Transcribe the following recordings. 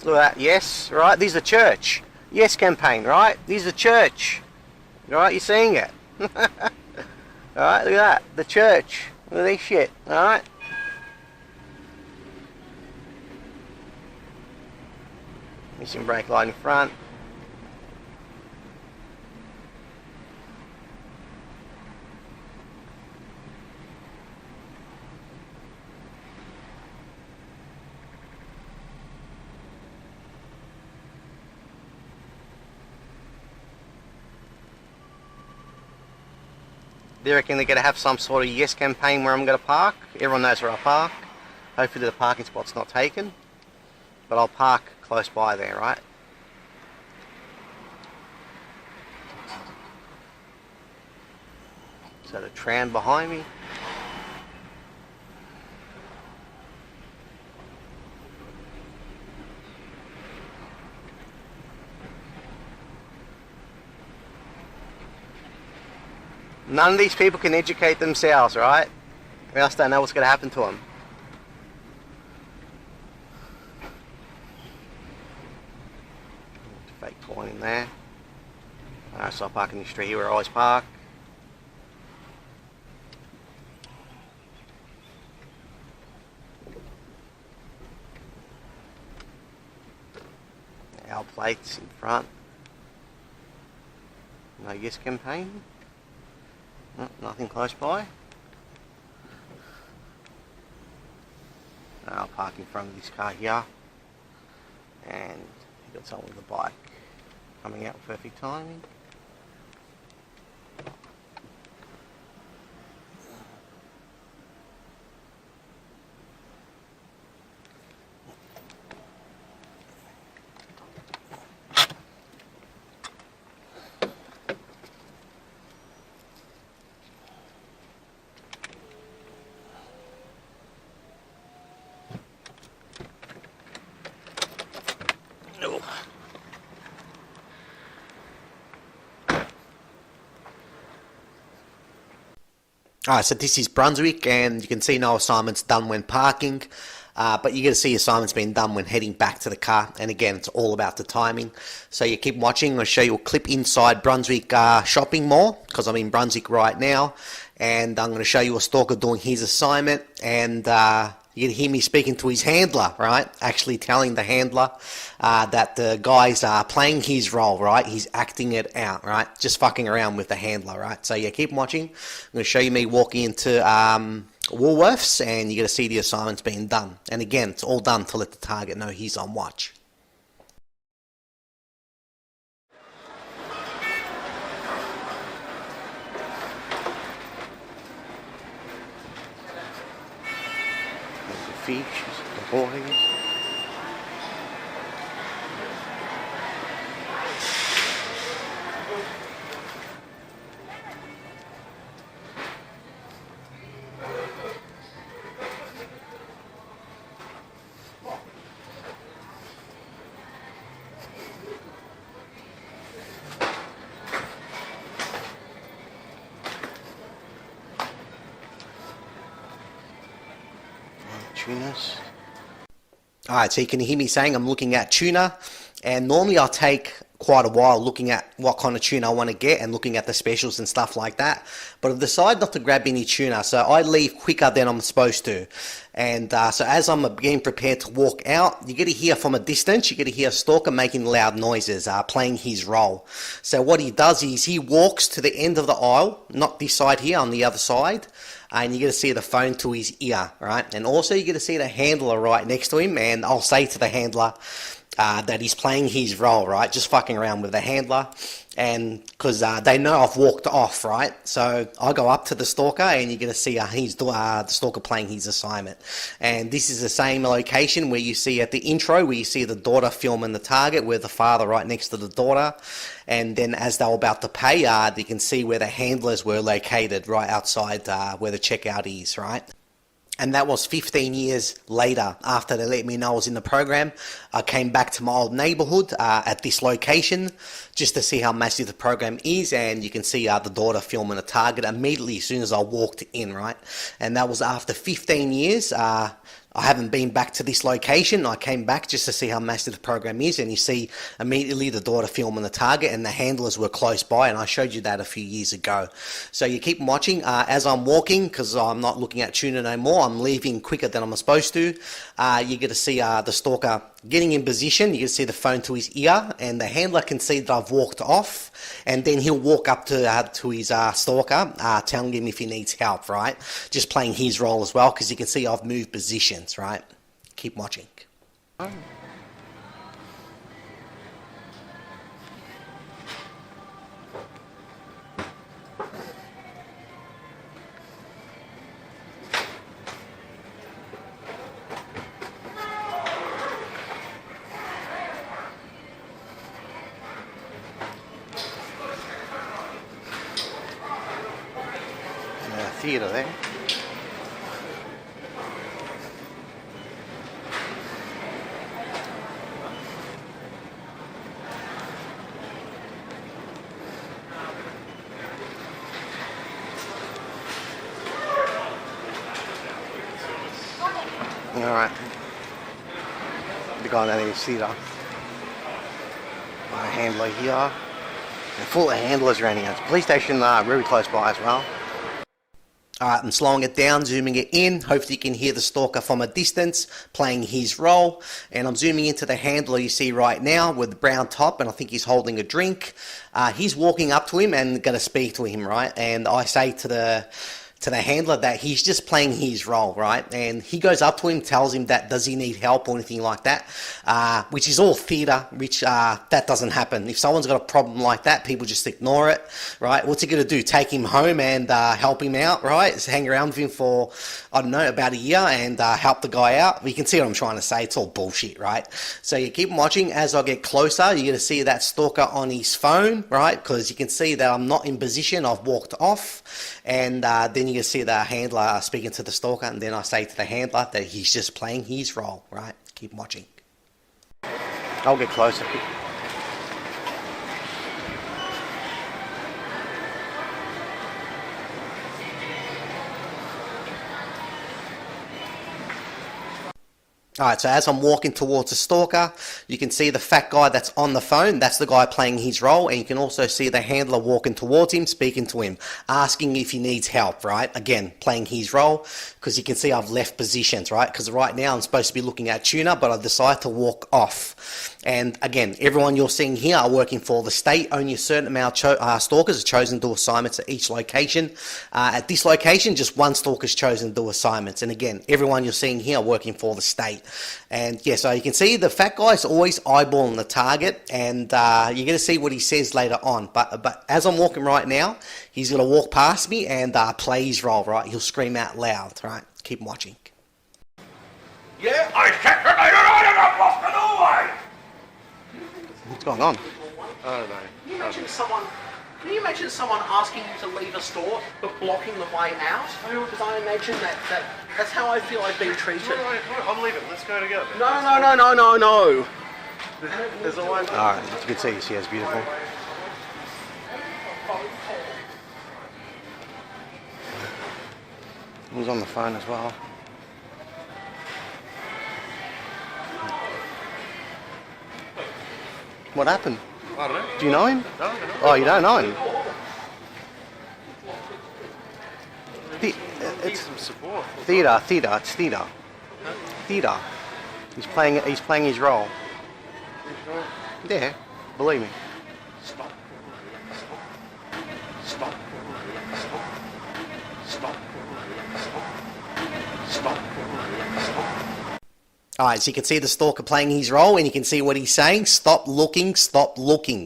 Look at that, yes, right? This is a church. Yes campaign, right? This is a church. Right, you're seeing it. Alright, look at that. The church. Look at this shit. Alright. Missing brake light in front. They reckon they're going to have some sort of yes campaign where I'm going to park. Everyone knows where I park. Hopefully the parking spot's not taken. But I'll park close by there, right? So the tram behind me. None of these people can educate themselves, right? We just don't know what's going to happen to them. Fake point in there. Alright, so I'll park in the street here where I always park. Our plates in front. No yes campaign. No, nothing close by. I'll park in front of this car here. And you got someone with a bike coming out with perfect timing. Alright, so this is Brunswick, and you can see no assignments done when parking, but you're going to see assignments being done when heading back to the car, and again, it's all about the timing. So you keep watching. I'm going to show you a clip inside Brunswick shopping mall, because I'm in Brunswick right now, and I'm going to show you a stalker doing his assignment, and you can hear me speaking to his handler, right? Actually telling the handler that the guy's playing his role, right? He's acting it out, right? Just fucking around with the handler, right? So yeah, keep watching. I'm going to show you me walking into Woolworths, and you're going to see the assignments being done. And again, it's all done to let the target know he's on watch. Fish, the boys. Tunas. Alright, so you can hear me saying I'm looking at tuna, and normally I'll take quite a while looking at what kind of tuna I want to get and looking at the specials and stuff like that, but I've decided not to grab any tuna, so I leave quicker than I'm supposed to. And so as I'm getting prepared to walk out, you get to hear from a distance, you get to hear a stalker making loud noises, playing his role. So what he does is he walks to the end of the aisle, not this side here, on the other side, and you get to see the phone to his ear, right? And also you get to see the handler right next to him, and I'll say to the handler that he's playing his role, right? Just fucking around with the handler, and because they know I've walked off, right? So I go up to the stalker, and you're going to see the stalker playing his assignment. And this is the same location where you see at the intro, where you see the daughter filming the target, with the father right next to the daughter. And then as they were about to pay, you can see where the handlers were located, right outside where the checkout is, right? And that was 15 years later, after they let me know I was in the program. I came back to my old neighborhood at this location just to see how massive the program is, and you can see the daughter filming a target immediately as soon as I walked in, right? And that was after 15 years. I I haven't been back to this location. I came back just to see how massive the program is, and you see immediately the daughter filming the target, and the handlers were close by, and I showed you that a few years ago. So you keep watching. As I'm walking, because I'm not looking at tuna no more, I'm leaving quicker than I'm supposed to. You get to see the stalker getting in position. You can see the phone to his ear, and the handler can see that I've walked off, and then he'll walk up to his stalker, telling him if he needs help, right? Just playing his role as well, because you can see I've moved positions, right? Keep watching. Theatre there. Alright. The guy that is theatre. My handler here. And full of handlers around here. It's a police station very close by as well. Alright, I'm slowing it down, zooming it in. Hopefully you can hear the stalker from a distance, playing his role. And I'm zooming into the handler you see right now with the brown top, and I think he's holding a drink. He's walking up to him and going to speak to him, right? And I say to the handler that he's just playing his role, right? And he goes up to him, tells him that does he need help or anything like that, which is all theatre, which that doesn't happen. If someone's got a problem like that, people just ignore it, right? What's he going to do? Take him home and help him out, right? Just hang around with him for, I don't know, about a year and help the guy out? You can see what I'm trying to say. It's all bullshit, right? So you keep watching. As I get closer, you're going to see that stalker on his phone, right? Because you can see that I'm not in position. I've walked off. And then you can see the handler speaking to the stalker, and then I say to the handler that he's just playing his role, right? Keep watching. I'll get closer. Alright, so as I'm walking towards the stalker, you can see the fat guy that's on the phone. That's the guy playing his role. And you can also see the handler walking towards him, speaking to him, asking if he needs help, right? Again, playing his role, because you can see I've left positions, right? Because right now I'm supposed to be looking at tuna, but I decide to walk off. And again, everyone you're seeing here are working for the state. Only a certain amount of stalkers are chosen to do assignments at each location. At this location, just one stalker is chosen to do assignments. And again, everyone you're seeing here are working for the state. And yeah, so you can see the fat guy is always eyeballing the target, and you're going to see what he says later on. But as I'm walking right now, he's going to walk past me and play his role, right? He'll scream out loud, right? Keep watching. Yeah, I separated out and I've lost it away. What's going on? I don't know. Can you imagine someone asking you to leave a store but blocking the way out? Because I imagine that's how I feel I've been treated. Right, I'm leaving. Let's go together. No. There's a way. Alright, you can see she has beautiful. He was on the phone as well. What happened? I don't know. Do you know him? No, I don't know. Oh, you don't know him? Need some support. Theatre, it's theatre. Theatre. He's playing his role. Yeah, believe me. Stop. Stop. Stop. Stop. Stop. Alright, so you can see the stalker playing his role, and you can see what he's saying. Stop looking,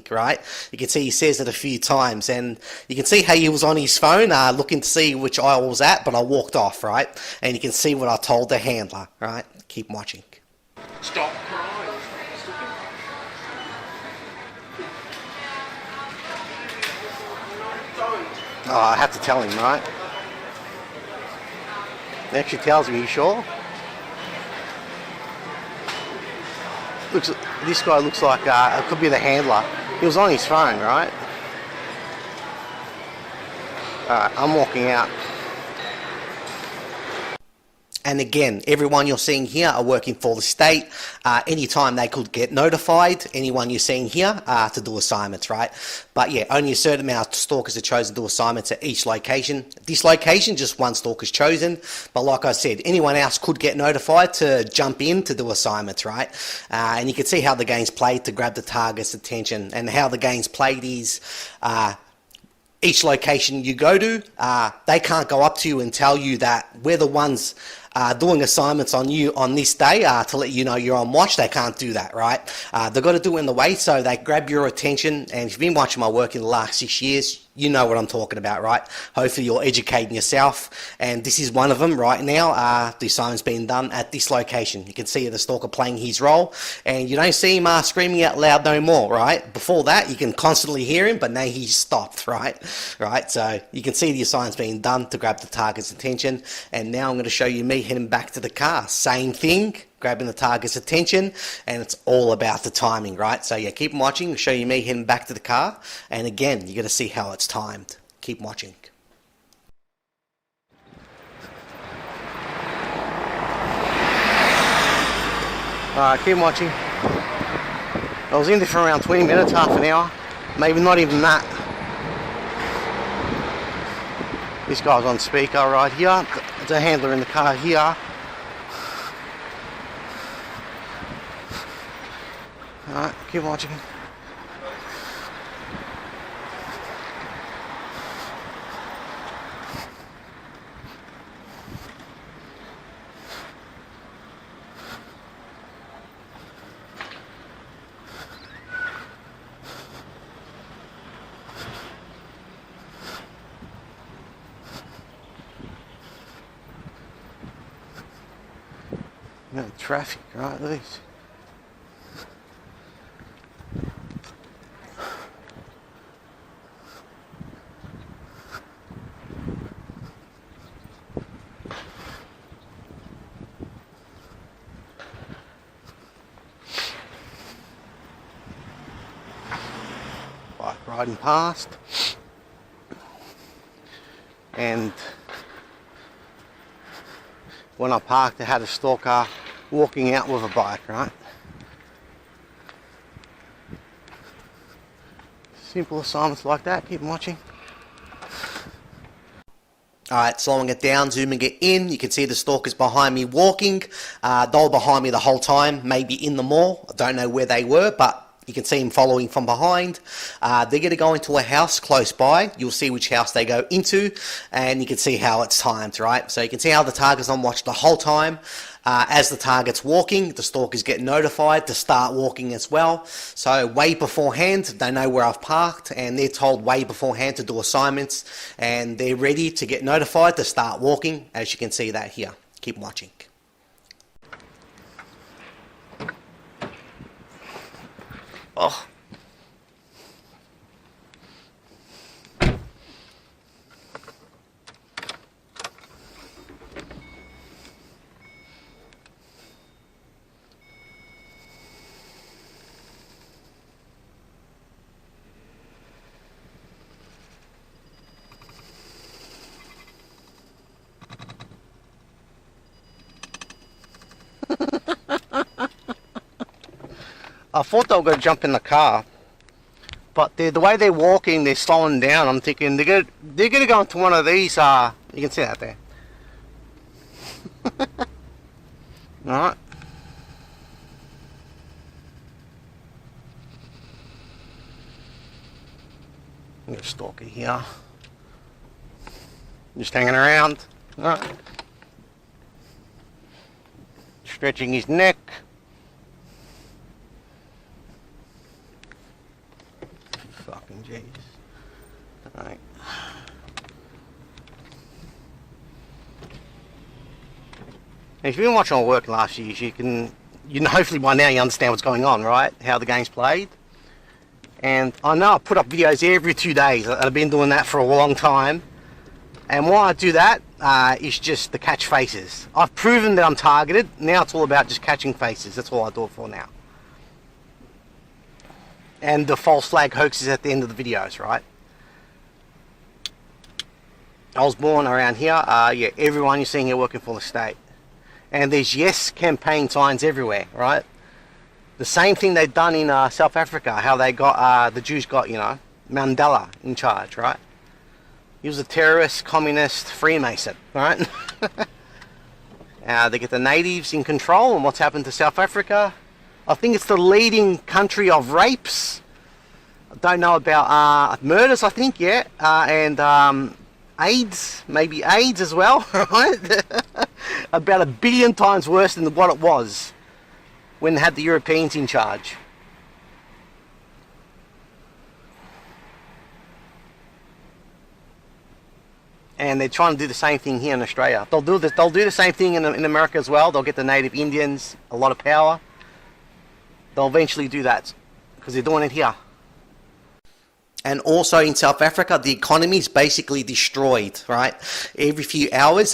right? You can see he says it a few times, and you can see how he was on his phone, looking to see which aisle was at, but I walked off, right? And you can see what I told the handler, right? Keep watching. Stop crying. Oh, I have to tell him, right? He actually tells me, you sure? This guy looks like it could be the handler. He was on his phone, right? Alright, I'm walking out. And again, everyone you're seeing here are working for the state. Anytime they could get notified, anyone you're seeing here to do assignments, right? But yeah, only a certain amount of stalkers are chosen to do assignments at each location. This location, just one stalker's chosen. But like I said, anyone else could get notified to jump in to do assignments, right? And you can see how the game's played to grab the target's attention. And how the game's played is... each location you go to, they can't go up to you and tell you that we're the ones doing assignments on you on this day to let you know you're on watch. They can't do that, right? They've got to do it in the way so they grab your attention. And if you've been watching my work in the last 6 years, you know what I'm talking about, right? Hopefully you're educating yourself, and this is one of them right now. The assignment's being done at this location. You can see the stalker playing his role, and you don't see him screaming out loud no more, right? Before that, you can constantly hear him, but now he's stopped, right? So you can see the assignment's being done to grab the target's attention, and now I'm going to show you me heading back to the car. Same thing. Grabbing the target's attention, and it's all about the timing, right? So yeah, keep watching. I'll show you me heading back to the car, and again, you're going to see how it's timed. Keep watching. Alright, keep watching. I was in there for around 20 minutes, half an hour, maybe not even that. This guy's on speaker right here. The handler in the car here. Alright, keep watching. No traffic, right? Look at this. Riding past, and when I parked I had a stalker walking out with a bike, right? Simple assignments like that. Keep watching. Alright, slowing it down, zooming it in, you can see the stalkers behind me walking. They were behind me the whole time, maybe in the mall. I don't know where they were, but you can see him following from behind. They're going to go into a house close by. You'll see which house they go into, and you can see how it's timed, right? So you can see how the target's on watch the whole time. As the target's walking, the stalkers get notified to start walking as well. So way beforehand, they know where I've parked, and they're told way beforehand to do assignments, and they're ready to get notified to start walking, as you can see that here. Keep watching. Oh. I thought they were going to jump in the car, but the way they're walking, they're slowing down. I'm thinking they're going to go into one of these. You can see that there. Alright. I'm going to stalk it here. Just hanging around. Alright. Stretching his neck. Fucking jeez. Alright. If you've been watching my work last year, you know, hopefully by now you understand what's going on, right? How the game's played. And I know I put up videos every 2 days. I've been doing that for a long time. And why I do that is just to catch faces. I've proven that I'm targeted. Now it's all about just catching faces. That's all I do it for now. And the false flag hoaxes at the end of the videos, right? I was born around here. Yeah, everyone you're seeing here working for the state. And there's yes campaign signs everywhere, right? The same thing they've done in South Africa, how they got, the Jews got, Mandela in charge, right? He was a terrorist, communist, Freemason, right? They get the natives in control, and what's happened to South Africa? I think it's the leading country of rapes. I don't know about murders, I think, yeah, and AIDS, maybe AIDS as well, right? About 1 billion times worse than what it was when they had the Europeans in charge. And they're trying to do the same thing here in Australia. They'll do the same thing in America as well. They'll get the native Indians a lot of power. They'll eventually do that because they're doing it here. And also in South Africa, the economy is basically destroyed, right? Every few hours,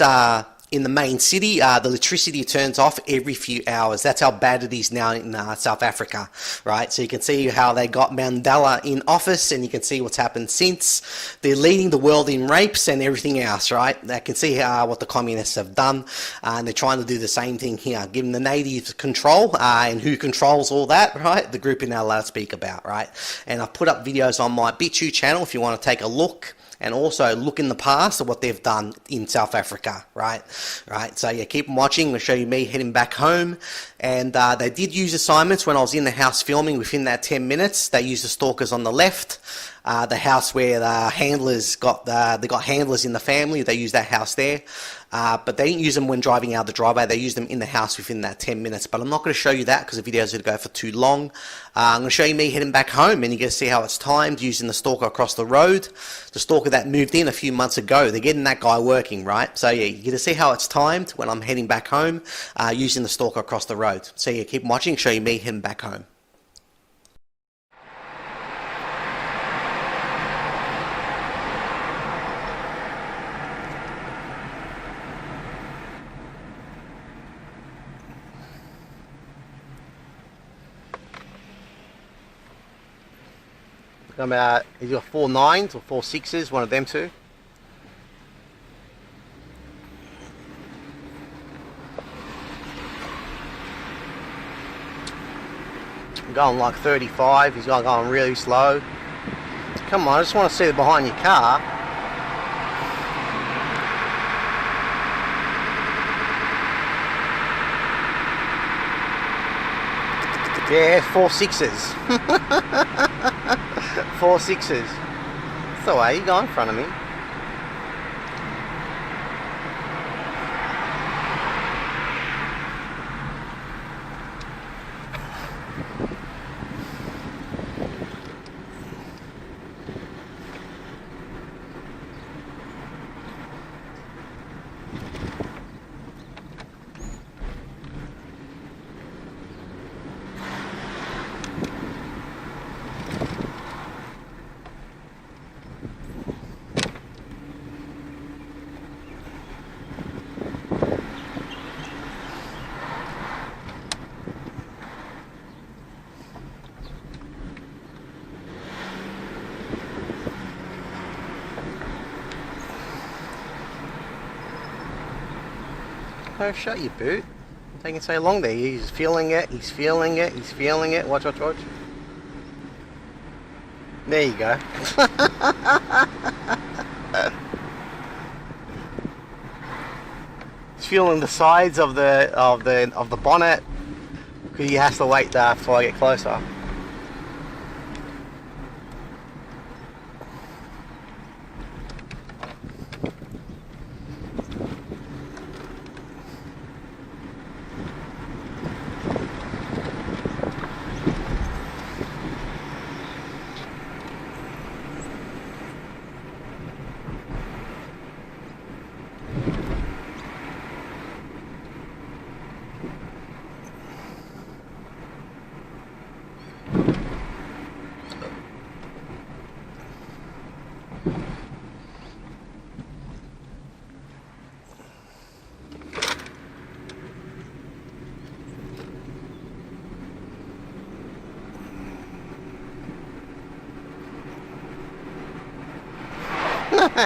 in the main city, the electricity turns off every few hours. That's how bad it is now in South Africa, right? So you can see how they got Mandela in office, and you can see what's happened since. They're leading the world in rapes and everything else, right? They can see what the communists have done, and they're trying to do the same thing here, giving the natives control, and who controls all that, right? The group in our loudspeak about, right? And I've put up videos on my BitChute channel if you want to take a look. And also look in the past at what they've done in South Africa, right? So yeah, keep watching. I'll show you me heading back home. And they did use assignments when I was in the house filming. Within that 10 minutes, they used the stalkers on the left. The house where the handlers they got handlers in the family. They used that house there. But they didn't use them when driving out the driveway. They used them in the house within that 10 minutes. But I'm not going to show you that because the video is going to go for too long. I'm going to show you me heading back home, and you're going to see how it's timed using the stalker across the road. The stalker that moved in a few months ago. They're getting that guy working, right? So yeah, you're going to see how it's timed when I'm heading back home using the stalker across the road. So yeah, keep watching, show you me heading back home. He's got 4 9s or 4 6s, one of them two. I'm going like 35, he's going really slow. Come on, I just want to see behind your car. Yeah, 4 6s. 4 6s. That's the way, you go in front of me. Oh, shut your boot. It's taking so long there. He's feeling it, he's feeling it, he's feeling it. Watch, watch, watch. There you go. He's feeling the sides of the bonnet because he has to wait before I get closer.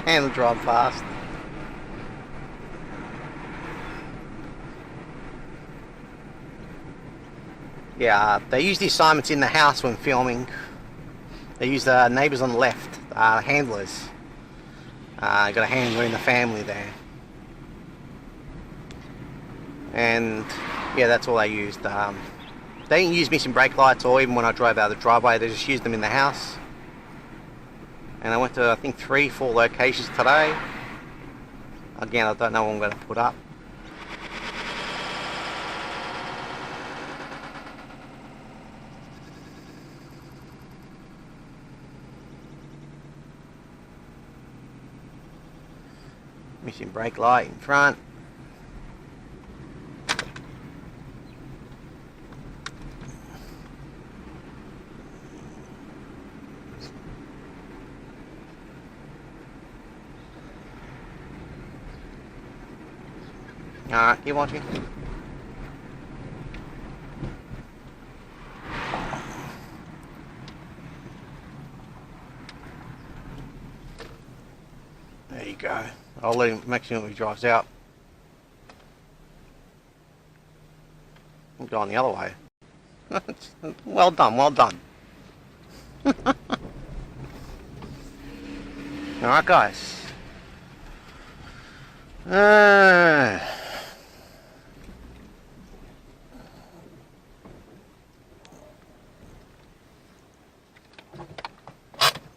Handle drive fast. Yeah, they use the assignments in the house when filming. They use the neighbours on the left, handlers. Got a handler in the family there. And yeah, that's all they used. They didn't use missing brake lights or even when I drove out of the driveway, they just used them in the house. And I went to, I think, 3-4 locations today. Again, I don't know what I'm going to put up. Missing brake light in front. Alright, keep watching. There you go. I'll let him make sure he drives out. I'm going the other way. Well done, well done. Alright guys.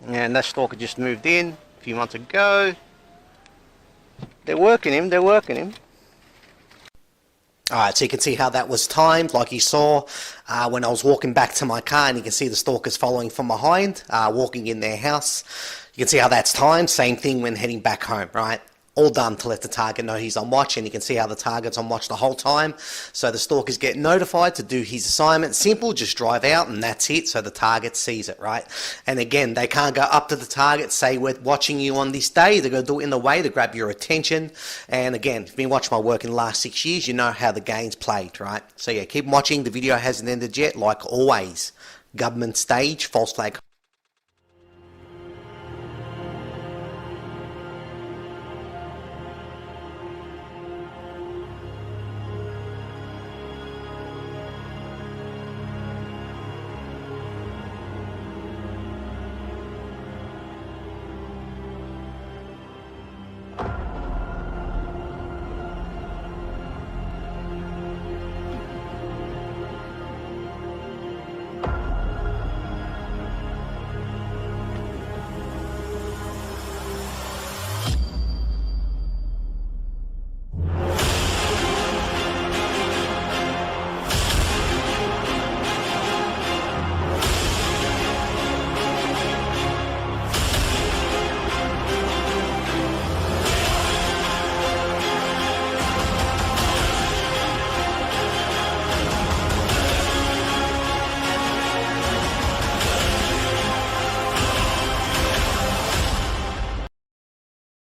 And that stalker just moved in a few months ago. They're working him, they're working him. Alright, so you can see how that was timed, like you saw when I was walking back to my car, and you can see the stalkers following from behind, walking in their house. You can see how that's timed, same thing when heading back home, right? All done to let the target know he's on watch, and you can see how the target's on watch the whole time. So the stalkers get notified to do his assignment. Simple, just drive out and that's it, so the target sees it, right? And again, they can't go up to the target, say we're watching you on this day. They're going to do it in the way to grab your attention. And again, if you've been watching my work in the last 6 years, you know how the game's played, right? So yeah, keep watching. The video hasn't ended yet, like always. Government stage, false flag.